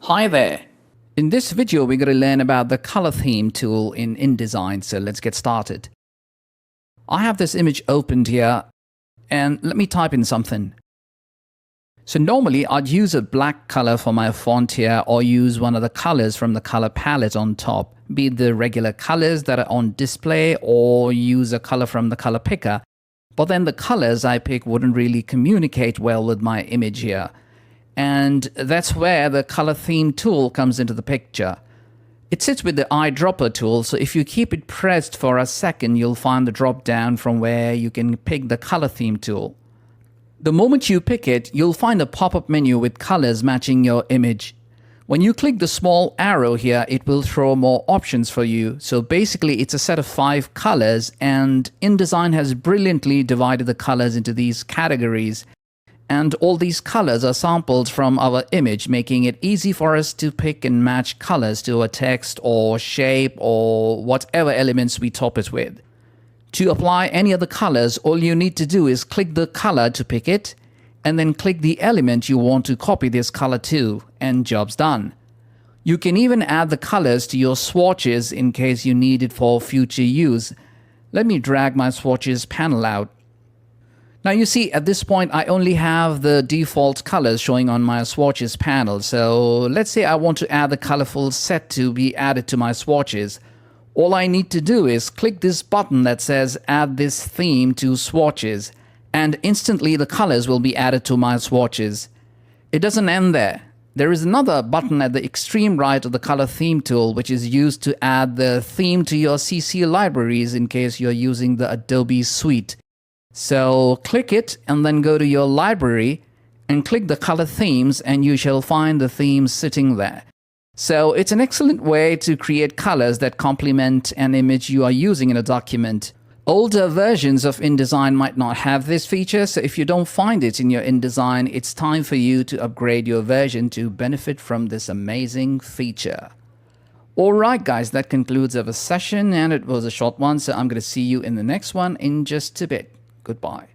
Hi there! In this video, we're going to learn about the color theme tool in InDesign, so let's get started. I have this image opened here, and let me type in something. So normally, I'd use a black color for my font here, or use one of the colors from the color palette on top, be it the regular colors that are on display, or use a color from the color picker. But then the colors I pick wouldn't really communicate well with my image here. And that's where the color theme tool comes into the picture. It sits with the eyedropper tool, so if you keep it pressed for a second, you'll find the drop down from where you can pick the color theme tool. The moment you pick it, you'll find a pop-up menu with colors matching your image. When you click the small arrow here, it will throw more options for you. So basically, it's a set of 5 colors, and InDesign has brilliantly divided the colors into these categories. And all these colors are sampled from our image, making it easy for us to pick and match colors to a text or shape or whatever elements we top it with. To apply any of the colors, all you need to do is click the color to pick it, and then click the element you want to copy this color to, and job's done. You can even add the colors to your swatches in case you need it for future use. Let me drag my swatches panel out. Now you see, at this point I only have the default colors showing on my swatches panel. So let's say I want to add the colorful set to be added to my swatches. All I need to do is click this button that says add this theme to swatches, and instantly the colors will be added to my swatches. It doesn't end there. There is another button at the extreme right of the color theme tool, which is used to add the theme to your CC libraries in case you're using the Adobe suite. So click it and then go to your library and click the color themes, and you shall find the themes sitting there. So it's an excellent way to create colors that complement an image you are using in a document. Older versions of InDesign might not have this feature, so if you don't find it in your InDesign, it's time for you to upgrade your version to benefit from this amazing feature. Alright guys, that concludes our session, and it was a short one, so I'm going to see you in the next one in just a bit. Goodbye.